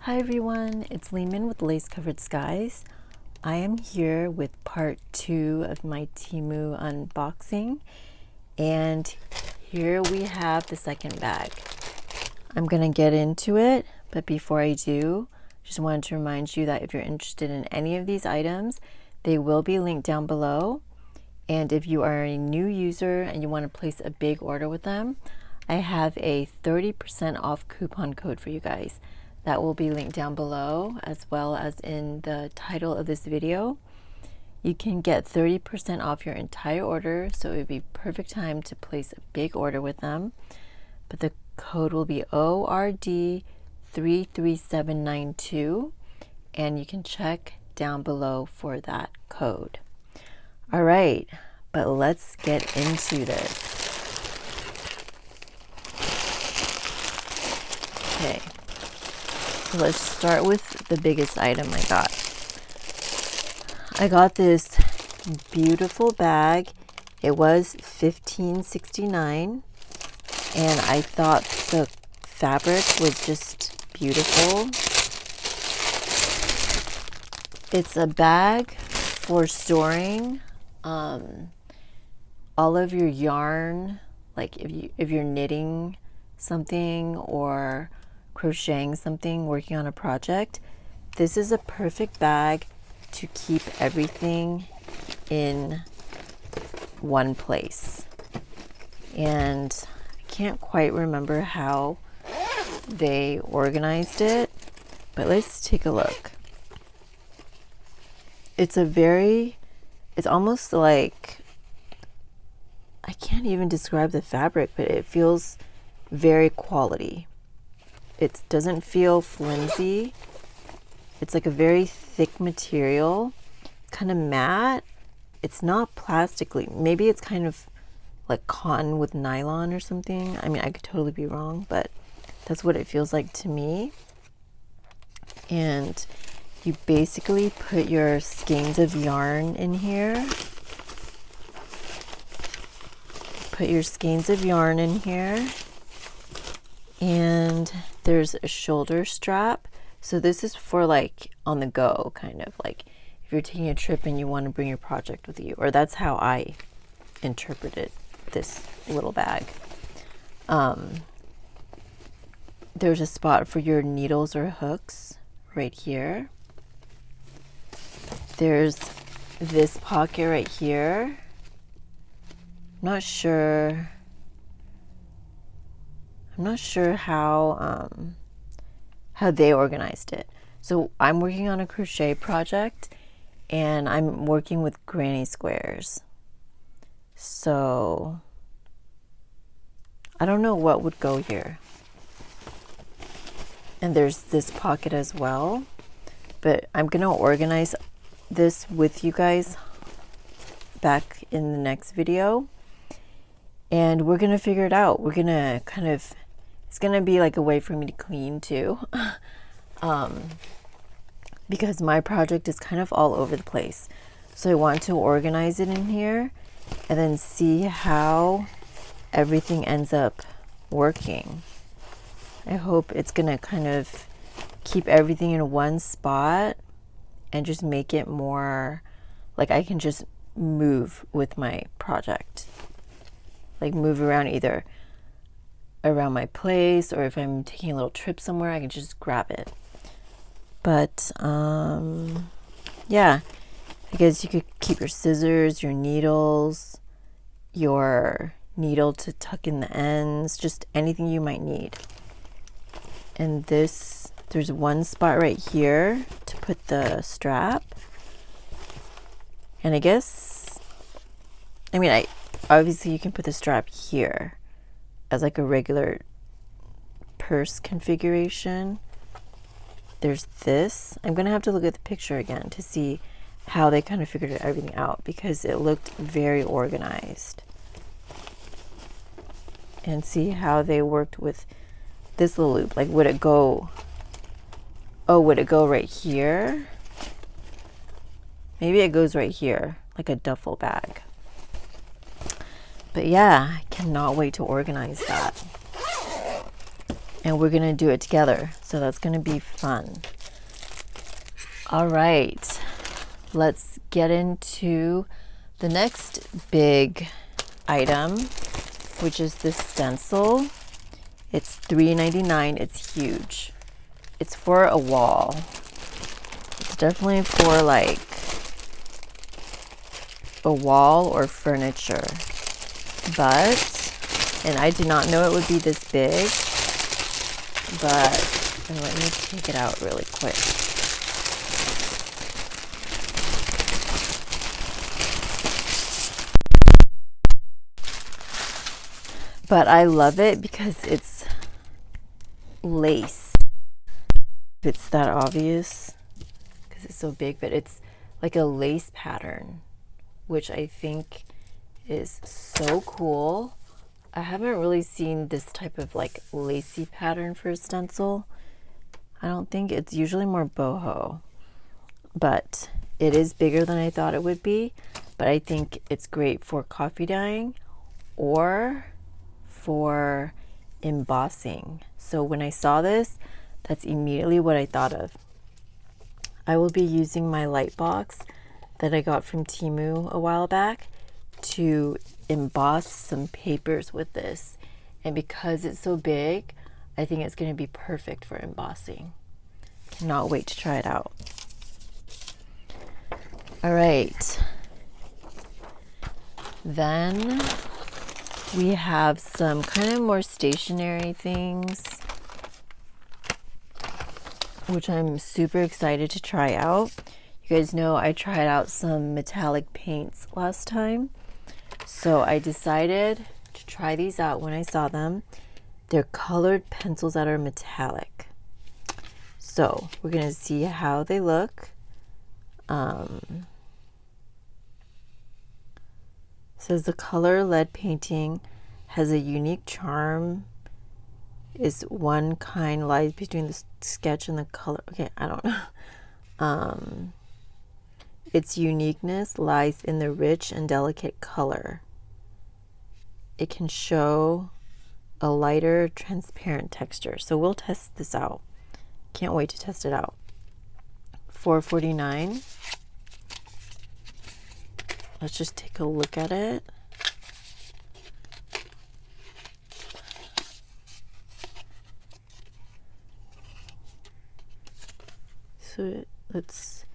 Hi everyone, it's Lehman with Lace Covered Skies. I am here with part 2 of my Temu unboxing, and here we have the second bag. I'm gonna get into it, but before I do, just wanted to remind you that if you're interested in any of these items, they will be linked down below. And if you are a new user and you want to place a big order with them, I have a 30% off coupon code for you guys. That will be linked down below, as well as in the title of this video. You can get 30% off your entire order, so it would be perfect time to place a big order with them. But the code will be ord33792, and you can check down below for that code. All right, but let's get into this. Okay, so let's start with the biggest item I got. I got this beautiful bag. It was $15.69, and I thought the fabric was just beautiful. It's a bag for storing all of your yarn, like if you're knitting something or crocheting something, working on a project. This is a perfect bag to keep everything in one place. And I can't quite remember how they organized it, but let's take a look. It's almost like, I can't even describe the fabric, but it feels very quality. It doesn't feel flimsy. It's like a very thick material, kind of matte. It's not plastically. Maybe it's kind of like cotton with nylon or something. I mean, I could totally be wrong, but that's what it feels like to me. And you basically put your skeins of yarn in here. Put your skeins of yarn in here. And there's a shoulder strap. So this is for like on the go, kind of like if you're taking a trip and you want to bring your project with you, or that's how I interpreted this little bag. There's a spot for your needles or hooks right here. There's this pocket right here. I'm not sure how they organized it. So I'm working on a crochet project, and I'm working with granny squares. So I don't know what would go here. And there's this pocket as well, but I'm gonna organize this with you guys back in the next video, and we're gonna figure it out. We're gonna it's gonna be like a way for me to clean too, because my project is kind of all over the place. So I want to organize it in here and then see how everything ends up working. I hope it's gonna kind of keep everything in one spot and just make it more like I can just move with my project, like move around either around my place, or if I'm taking a little trip somewhere, I can just grab it. But yeah, I guess you could keep your scissors, your needles, your needle to tuck in the ends, just anything you might need. And there's one spot right here to put the strap. And I guess, I mean, obviously you can put the strap here as like a regular purse configuration. There's this. I'm gonna have to look at the picture again to see how they kind of figured everything out, because it looked very organized. And see how they worked with this little loop. Like, would it go right here? Maybe it goes right here, like a duffel bag. But yeah, I cannot wait to organize that. and we're gonna do it together. So that's gonna be fun. All right, let's get into the next big item, which is this stencil. It's $3.99. It's huge. It's for a wall. It's definitely for like a wall or furniture. And I did not know it would be this big, but let me take it out really quick. But I love it because it's lace. It's that obvious because it's so big, but it's like a lace pattern, which I think is so cool. I haven't really seen this type of like lacy pattern for a stencil. I don't think it's usually more boho, but it is bigger than I thought it would be. But I think it's great for coffee dyeing or for embossing. So when I saw this, that's immediately what I thought of. I will be using my light box that I got from Temu a while back to emboss some papers with this. And because it's so big, I think it's going to be perfect for embossing. Cannot wait to try it out. All right. Then we have some kind of more stationery things, which I'm super excited to try out. You guys know I tried out some metallic paints last time, so I decided to try these out when I saw them. They're colored pencils that are metallic. So we're gonna see how they look. Says the color lead painting has a unique charm. Is one kind lies between the sketch and the color. Okay, I don't know. Its uniqueness lies in the rich and delicate color. It can show a lighter, transparent texture. So we'll test this out. Can't wait to test it out. $4.49. Let's just take a look at it. So let's,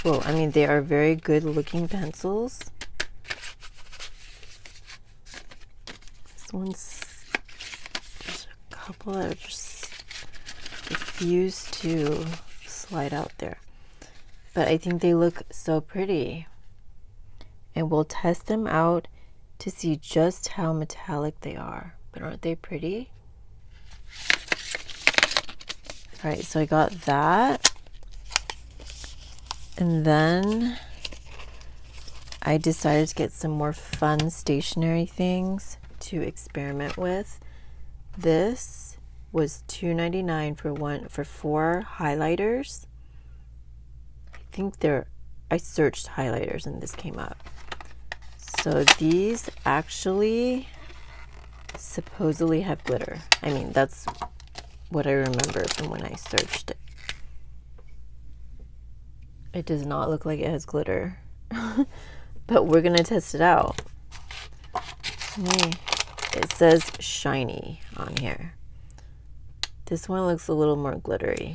well, I mean, they are very good looking pencils. This one's, there's a couple that are just refuse to slide out there. But I think they look so pretty. And we'll test them out to see just how metallic they are. But aren't they pretty? All right, so I got that. And then I decided to get some more fun stationery things to experiment with. This was $2.99 for 4 highlighters. I think I searched highlighters and this came up. So these actually supposedly have glitter. I mean, that's what I remember from when I searched it. It does not look like it has glitter, but we're gonna test it out. It says shiny on here. This one looks a little more glittery.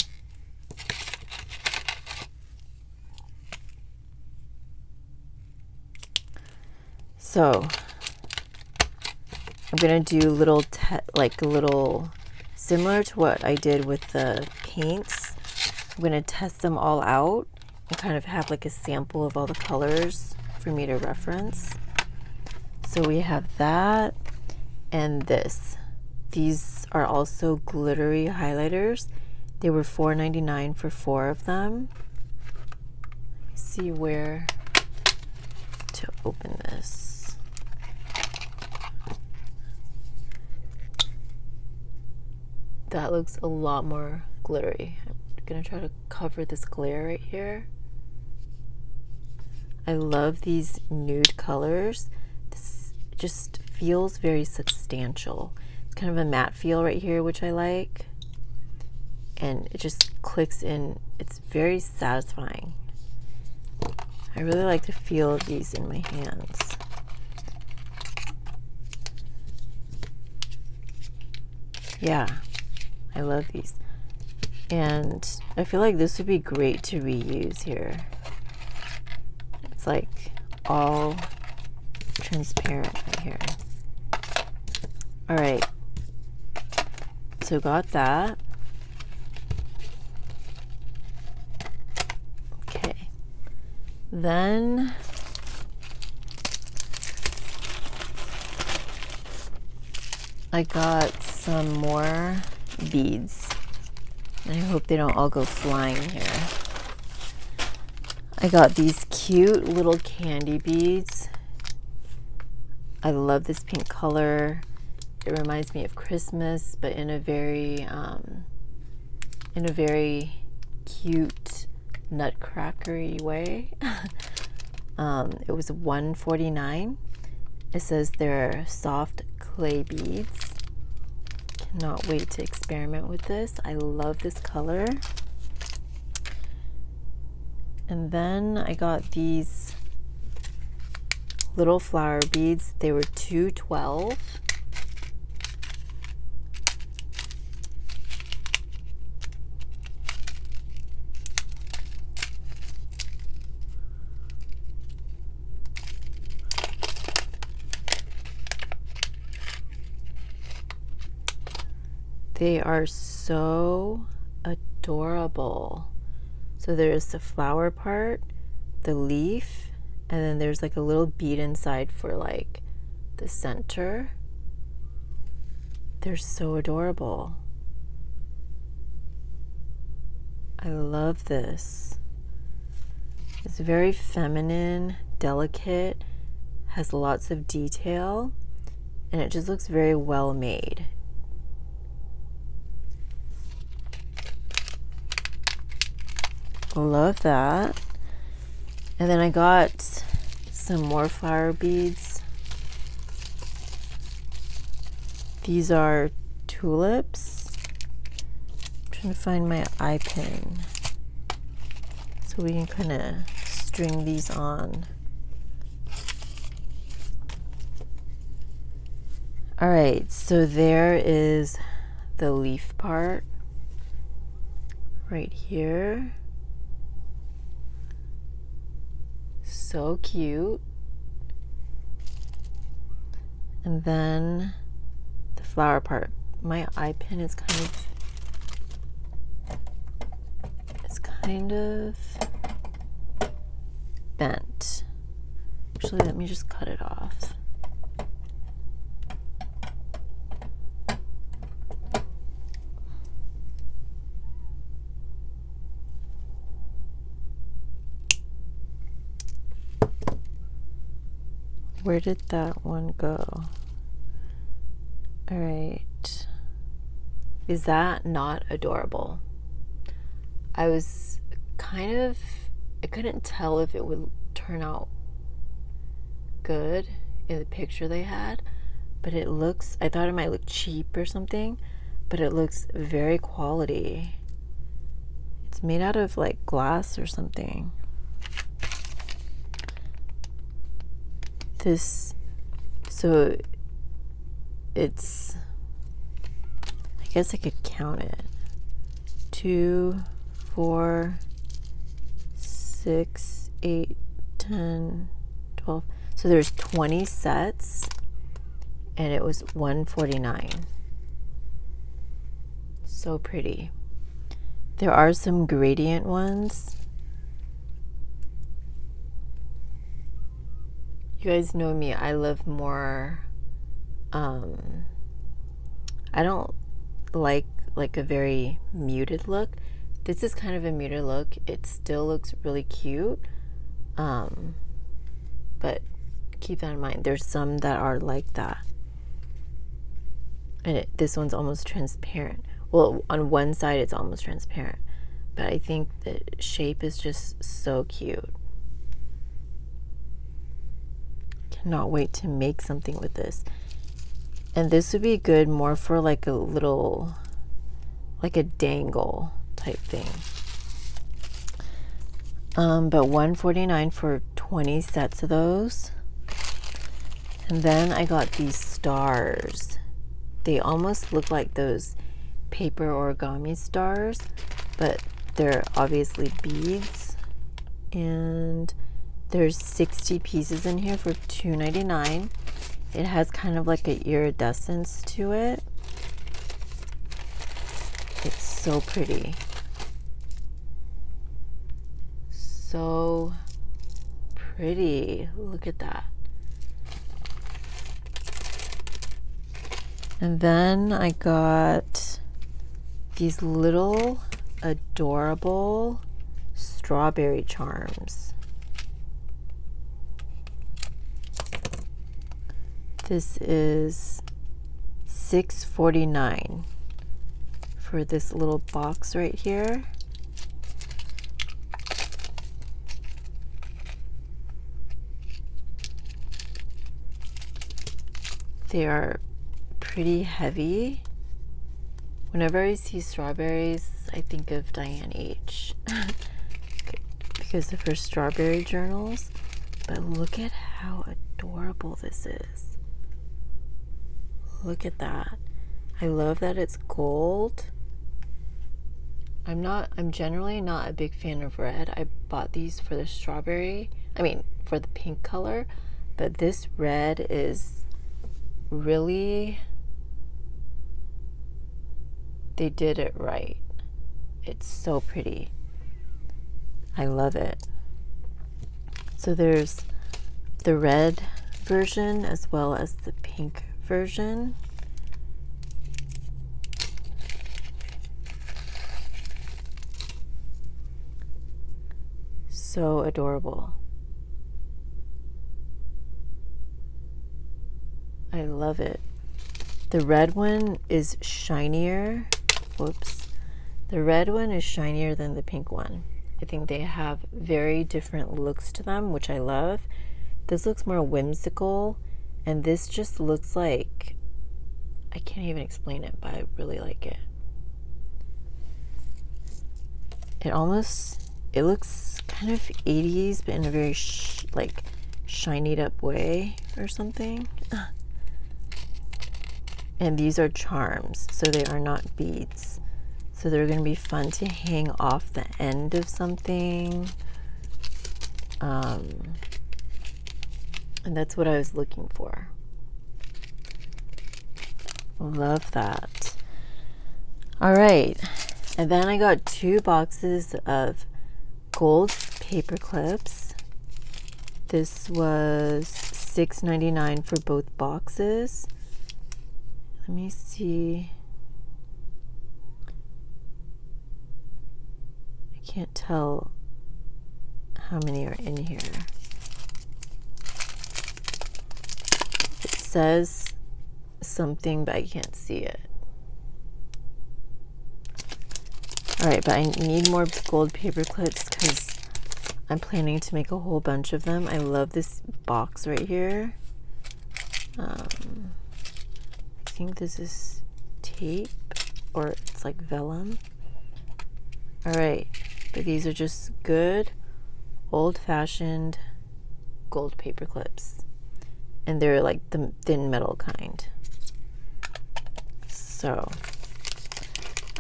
So I'm gonna do little similar to what I did with the paints. I'm gonna test them all out and kind of have like a sample of all the colors for me to reference. So we have that and this. These are also glittery highlighters. They were $4.99 for 4 of them. Let's see where to open this. That looks a lot more glittery. I'm gonna try to cover this glare right here. I love these nude colors. This just feels very substantial. It's kind of a matte feel right here, which I like. And it just clicks in. It's very satisfying. I really like the feel of these in my hands. Yeah, I love these. And I feel like this would be great to reuse here. It's like all transparent right here. All right, so got that. Okay, then I got some more beads. I hope they don't all go flying here. I got these cute little candy beads. I love this pink color. It reminds me of Christmas, but in a very cute nutcrackery way. It was $1.49. It says they're soft clay beads. Cannot wait to experiment with this. I love this color. And then I got these little flower beads. They were $2.12. They are so adorable. So there's the flower part, the leaf, and then there's like a little bead inside for like the center. They're so adorable. I love this. It's very feminine, delicate, has lots of detail, and it just looks very well made. Love that. And then I got some more flower beads. These are tulips. I'm trying to find my eye pin so we can kind of string these on. All right, so there is the leaf part right here. So cute. And then the flower part. My eye pin is kind of bent. Actually, let me just cut it off. Where did that one go? All right. Is that not adorable? I couldn't tell if it would turn out good in the picture they had, but it looks, I thought it might look cheap or something, but it looks very quality. It's made out of like glass or something. So it's, I guess I could count it. 2, 4, 6, 8, 10, 12. So there's 20 sets and it was $1.49. So pretty. There are some gradient ones. You guys know me, I love more, I don't like a very muted look. This is kind of a muted look. It still looks really cute, but keep that in mind. There's some that are like that. And this one's almost transparent. Well, on one side it's almost transparent, but I think the shape is just so cute. Cannot wait to make something with this. And this would be good more for like a little, like a dangle type thing. But $149 for 20 sets of those. And then I got these stars. They almost look like those paper origami stars, but they're obviously beads. And there's 60 pieces in here for $2.99. It has kind of like an iridescence to it. It's so pretty. So pretty. Look at that. And then I got these little adorable strawberry charms. This is $6.49 for this little box right here. They are pretty heavy. Whenever I see strawberries, I think of Diane H. because of her strawberry journals. But look at how adorable this is. Look at that. I love that it's gold. I'm generally not a big fan of red. I bought these for the for the pink color, but this red is really, they did it right. It's so pretty. I love it. So there's the red version as well as the pink version. So adorable. I love it. The red one is shinier. Whoops. The red one is shinier than the pink one. I think they have very different looks to them, which I love. This looks more whimsical, and this just looks like, I can't even explain it, but I really like it. It looks kind of 80s, but in a very shinied up way or something. And these are charms, so they are not beads. So they're going to be fun to hang off the end of something. And that's what I was looking for. Love that. All right. And then I got 2 boxes of gold paper clips. This was $6.99 for both boxes. Let me see. I can't tell how many are in here. It says something, but I can't see it. Alright, but I need more gold paper clips because I'm planning to make a whole bunch of them. I love this box right here. I think this is tape, or it's like vellum. Alright, but these are just good old-fashioned gold paper clips. And they're like the thin metal kind. So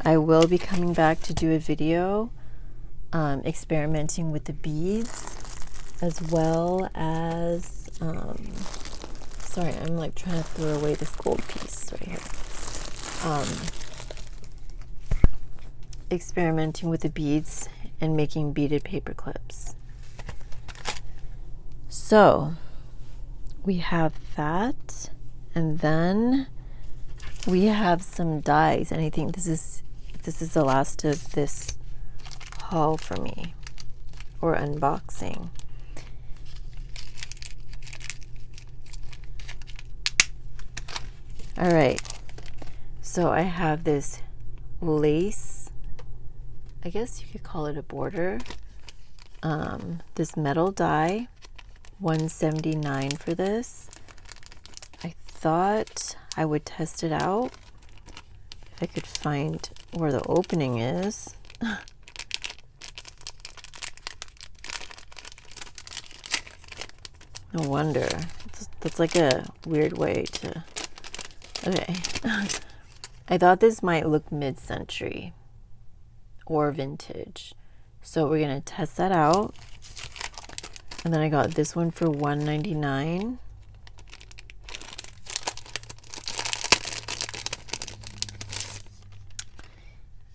I will be coming back to do a video experimenting with the beads, as well as sorry, I'm like trying to throw away this gold piece right here. Experimenting with the beads and making beaded paper clips. So we have that, and then we have some dies, and I think this is the last of this haul for me, or unboxing. All right, so I have this lace, I guess you could call it a border, this metal die, $179 for this. I thought I would test it out. If I could find where the opening is. No wonder. That's like a weird way to... Okay. I thought this might look mid-century or vintage. So we're going to test that out. And then I got this one for $1.99.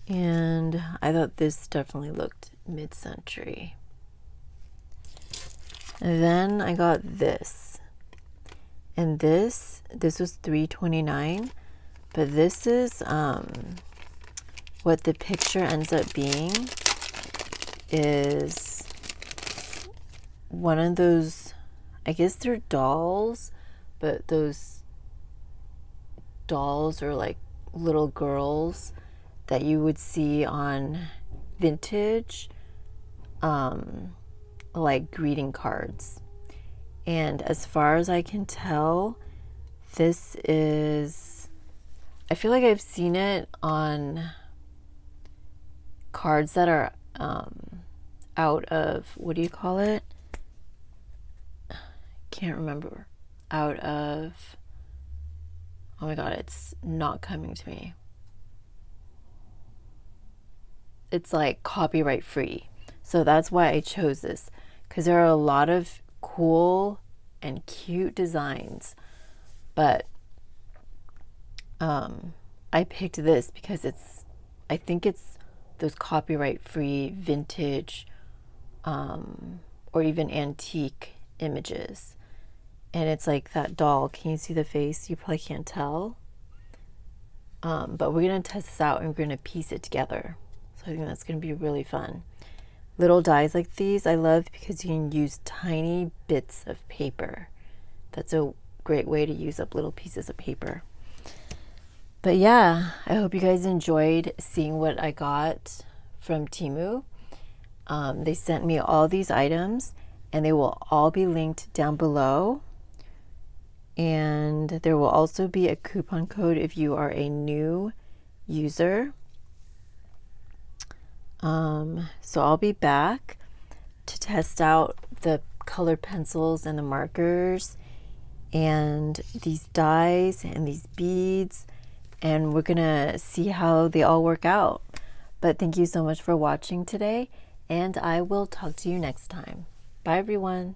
And I thought this definitely looked mid-century. And then I got this. And this was $3.29. But this is what the picture ends up being is one of those, I guess they're dolls, but those dolls are like little girls that you would see on vintage like greeting cards. And as far as I can tell, this is, I feel like I've seen it on cards that are out of, what do you call it? Can't remember. Out of, oh my god, it's not coming to me. It's like copyright free. So that's why I chose this, because there are a lot of cool and cute designs, but I picked this because I think it's those copyright free vintage or even antique images. And it's like that doll. Can you see the face? You probably can't tell. But we're going to test this out and we're going to piece it together. So I think that's going to be really fun. Little dies like these I love because you can use tiny bits of paper. That's a great way to use up little pieces of paper. But yeah, I hope you guys enjoyed seeing what I got from Temu. They sent me all these items and they will all be linked down below. And there will also be a coupon code if you are a new user. So I'll be back to test out the colored pencils and the markers and these dies and these beads, and we're gonna see how they all work out. But thank you so much for watching today, and I will talk to you next time. Bye everyone.